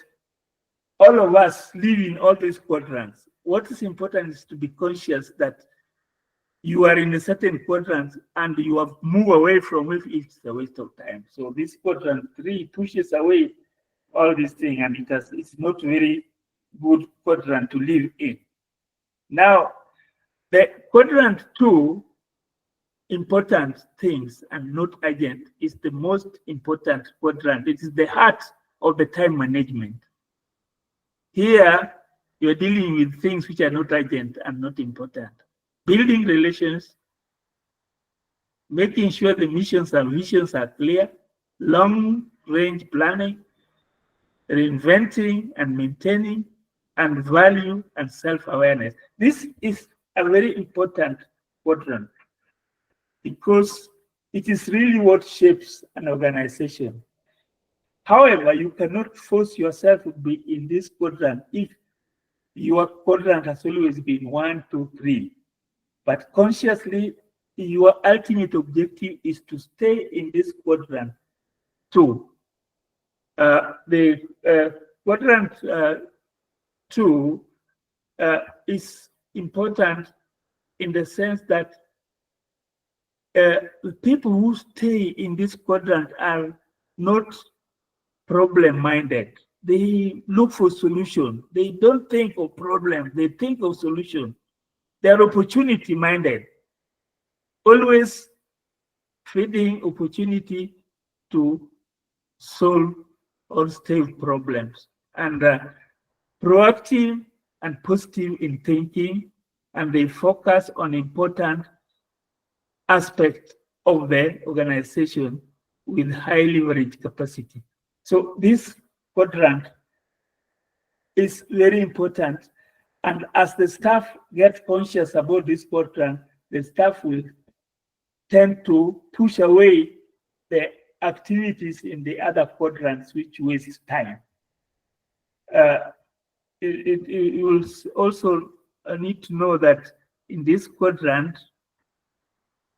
Speaker 2: all of us live in all these quadrants. What is important is to be conscious that you are in a certain quadrant and you have moved away from it. It's a waste of time. So this quadrant 3 pushes away all these things, and it's not very good quadrant to live in. Now, the quadrant 2, important things and not urgent, is the most important quadrant. It is the heart of the time management. Here, you're dealing with things which are not urgent and not important. Building relations, making sure the missions and visions are clear, long-range planning, reinventing and maintaining, and value and self-awareness. This is a very important quadrant because it is really what shapes an organization. However, you cannot force yourself to be in this quadrant if your quadrant has always been 1, 2, 3. But consciously, your ultimate objective is to stay in this quadrant 2. The quadrant 2 is important in the sense that people who stay in this quadrant are not problem-minded. They look for solution. They don't think of problems. They think of solution. They are opportunity-minded, always feeding opportunity to solve or save problems, and proactive and positive in thinking, and they focus on important aspects of the organization with high leverage capacity. So this quadrant is very important, and as the staff get conscious about this quadrant, the staff will tend to push away the activities in the other quadrants which waste time. You will also need to know that in this quadrant,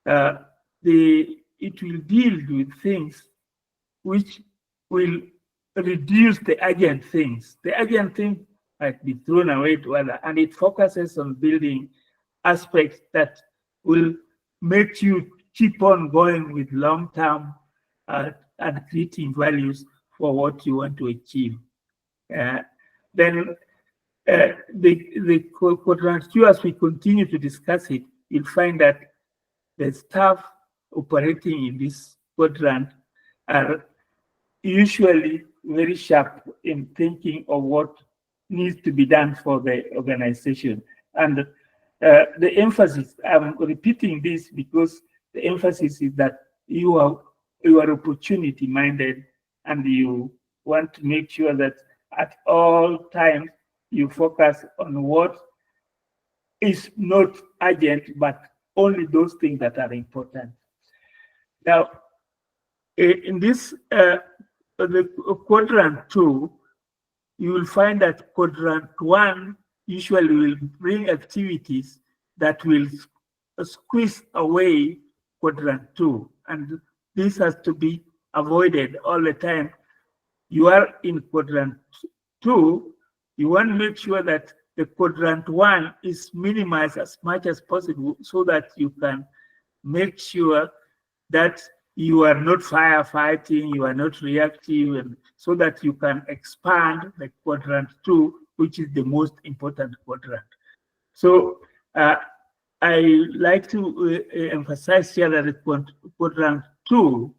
Speaker 2: it will deal with things which will reduce the urgent things. The urgent thing might be thrown away to other, and it focuses on building aspects that will make you keep on going with long-term and creating values for what you want to achieve. Then the quadrant 2, as we continue to discuss it, you'll find that the staff operating in this quadrant are usually very sharp in thinking of what needs to be done for the organization. And the emphasis, I'm repeating this because the emphasis is that you are opportunity minded, and you want to make sure that at all times you focus on what is not urgent, but only those things that are important. Now, in this the quadrant 2, you will find that quadrant 1 usually will bring activities that will squeeze away quadrant 2, and this has to be avoided all the time. You are in quadrant 2, you want to make sure that the quadrant 1 is minimized as much as possible so that you can make sure that you are not firefighting, you are not reactive, and so that you can expand the quadrant 2, which is the most important quadrant. So I like to emphasize here that the quadrant 2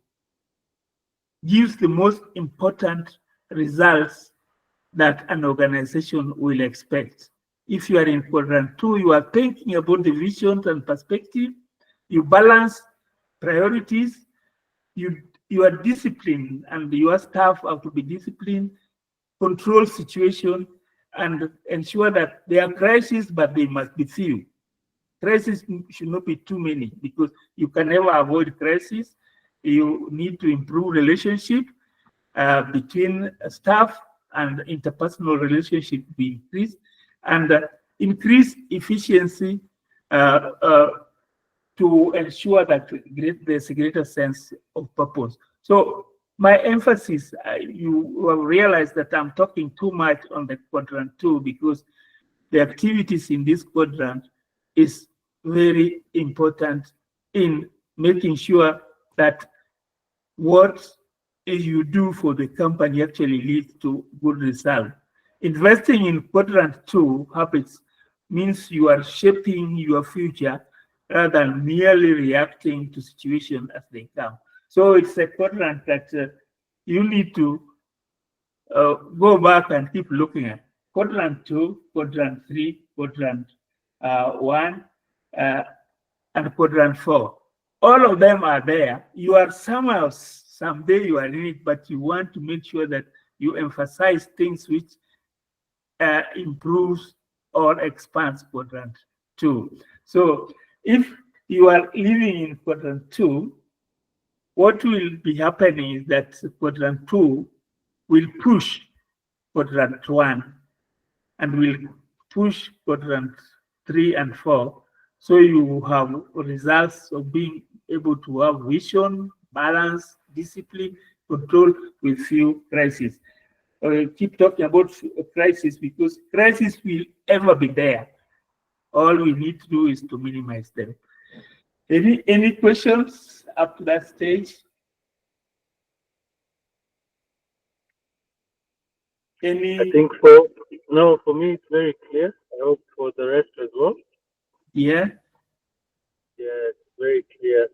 Speaker 2: gives the most important results that an organization will expect. If you are in quadrant 2, you are thinking about the visions and perspective, you balance priorities, you are disciplined, and your staff have to be disciplined, control situation, and ensure that there are crises, but they must be few. Crises should not be too many, because you can never avoid crisis. You need to improve relationship between staff, and interpersonal relationship be increased, and increase efficiency to ensure that there's a greater sense of purpose. So my emphasis, you have realized that I'm talking too much on the quadrant 2, because the activities in this quadrant is very important in making sure that what you do for the company actually leads to good result. Investing in quadrant 2 habits means you are shaping your future rather than merely reacting to situations as they come. So it's a quadrant that you need to go back and keep looking at. Quadrant 2, quadrant 3, quadrant 1, and quadrant 4. All of them are there. You are someday you are in it, but you want to make sure that you emphasize things which improves or expands quadrant 2. So if you are living in quadrant 2, what will be happening is that quadrant 2 will push quadrant 1 and will push quadrant 3 and 4. So you have results of being able to have vision, balance, discipline, control with few crises. Keep talking about crisis, because crisis will ever be there. All we need to do is to minimize them. Any questions up to that stage?
Speaker 6: I think for me it's very clear. I hope for the rest as well.
Speaker 2: Yeah.
Speaker 6: Yeah, it's very clear.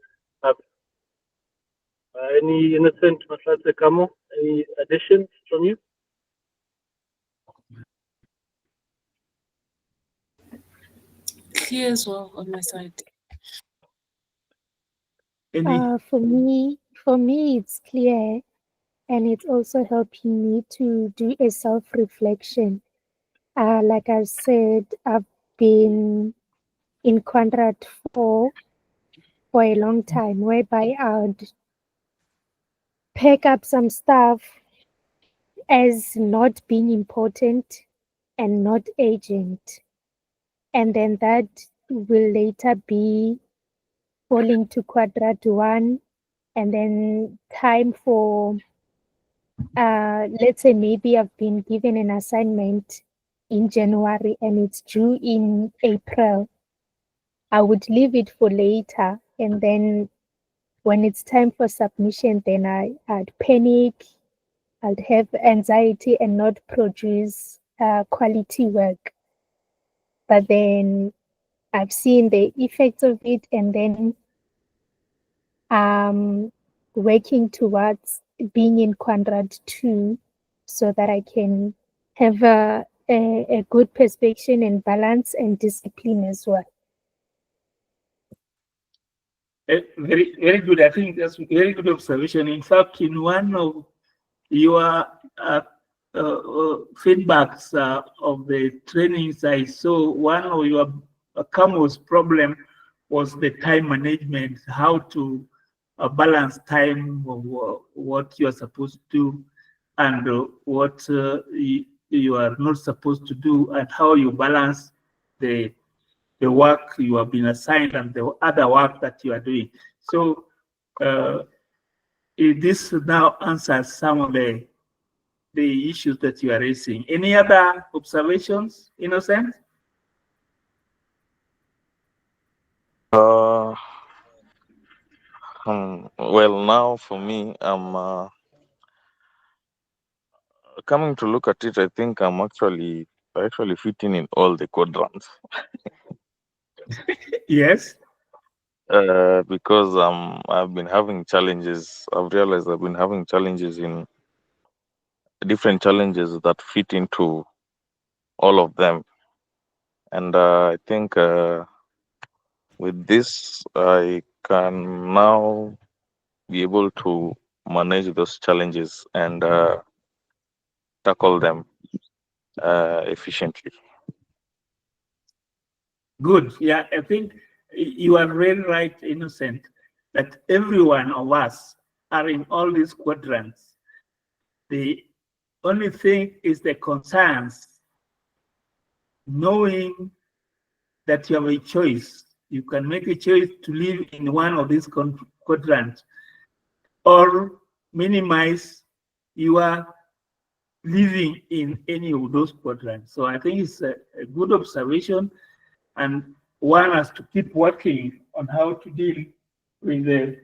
Speaker 6: Any innocent Mashatse Kamo? Any additions from you?
Speaker 4: Clear as well on my side.
Speaker 3: For me, it's clear, and it's also helping me to do a self-reflection. Like I said, I've been in quadrant 4 for a long time, whereby I would pick up some stuff as not being important and not urgent, and then that will later be falling to quadrant 1, and then time for let's say maybe I've been given an assignment in January and it's due in April. I would leave it for later, and then when it's time for submission, then I'd panic, I'd have anxiety and not produce quality work. But then I've seen the effects of it, and then working towards being in quadrant 2 so that I can have a good perspective and balance and discipline as well.
Speaker 2: Very, very good. I think that's a very good observation. In fact, in one of your feedbacks of the trainings I saw, one of your Camus problem was the time management, how to balance time of what you are supposed to do and what you are not supposed to do, and how you balance the work you have been assigned and the other work that you are doing. So this now answers some of the issues that you are raising. Any other observations, Innocent?
Speaker 5: Well, now for me, I'm coming to look at it. I think I'm actually fitting in all the quadrants.
Speaker 2: Yes.
Speaker 5: Because I've been having challenges. I've realized I've been having challenges in different challenges that fit into all of them, and I think with this I can now be able to manage those challenges and tackle them efficiently.
Speaker 2: Good. Yeah, I think you are very right, Innocent, that every one of us are in all these quadrants. The only thing is the concerns, knowing that you have a choice. You can make a choice to live in one of these quadrants or minimize your living in any of those quadrants. So I think it's a good observation, and one has to keep working on how to deal with the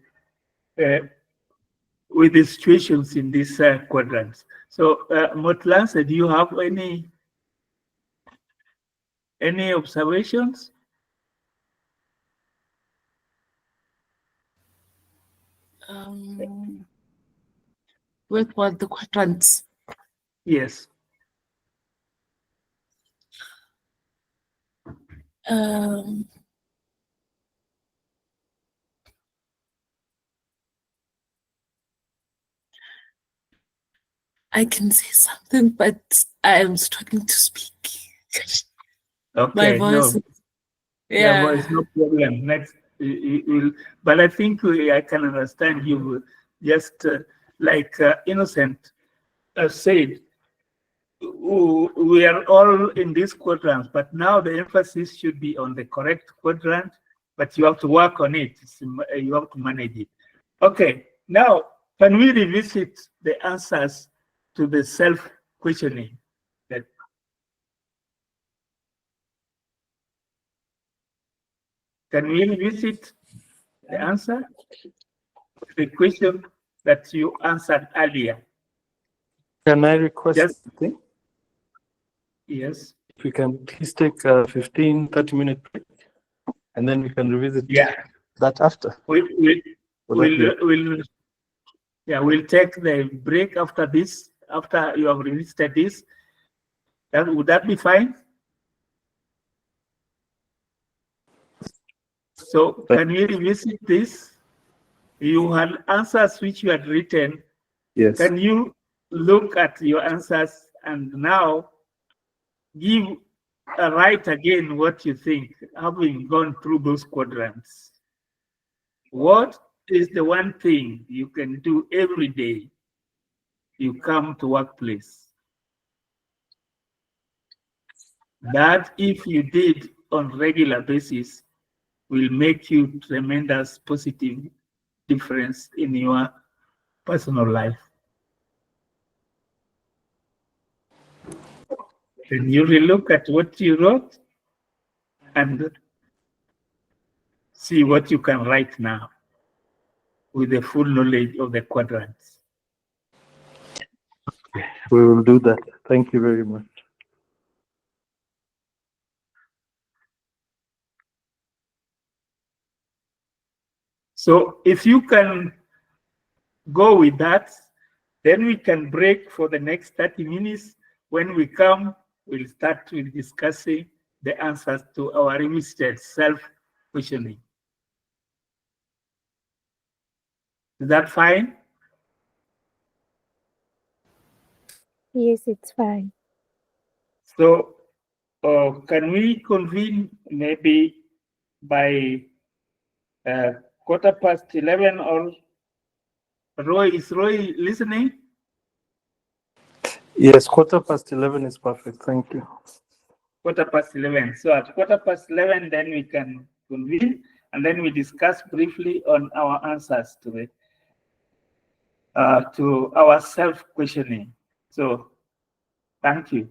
Speaker 2: situations in these quadrants. So, Motlanse, do you have any observations?
Speaker 4: With what the quadrants?
Speaker 2: Yes.
Speaker 4: I can say something, but I am struggling to speak.
Speaker 2: Okay.
Speaker 4: My voice.
Speaker 2: No.
Speaker 4: Yeah.
Speaker 2: Voice, no problem. Next, but I think I can understand you. Just like Innocent said, we are all in these quadrants, but now the emphasis should be on the correct quadrant, but you have to work on it. You have to manage it. Okay, now can we revisit the answers to the self-questioning? Can we revisit the answer? The question that you answered earlier.
Speaker 6: Can I request
Speaker 2: Yes.
Speaker 6: something?
Speaker 2: Yes.
Speaker 6: If we can please take a 15-30-minute break, and then we can revisit that after.
Speaker 2: We'll take the break after this, after you have revisited this. Would that be fine? So can we revisit this? You had answers which you had written.
Speaker 6: Yes.
Speaker 2: Can you look at your answers and now write again what you think, having gone through those quadrants? What is the one thing you can do every day you come to workplace that if you did on regular basis will make you tremendous positive difference in your personal life? Then you relook at what you wrote and see what you can write now with the full knowledge of the quadrants.
Speaker 6: We will do that. Thank you very much.
Speaker 2: So if you can go with that, then we can break for the next 30 minutes. When we come, we'll start with discussing the answers to our revisited self-questioning. Is that fine?
Speaker 3: Yes, it's fine.
Speaker 2: So can we convene maybe by 11:15, or is Roy listening?
Speaker 6: Yes, 11:15 is perfect. Thank you.
Speaker 2: 11:15. So at 11:15, then we can convene, and then we discuss briefly on our answers to our self-questioning. So thank you.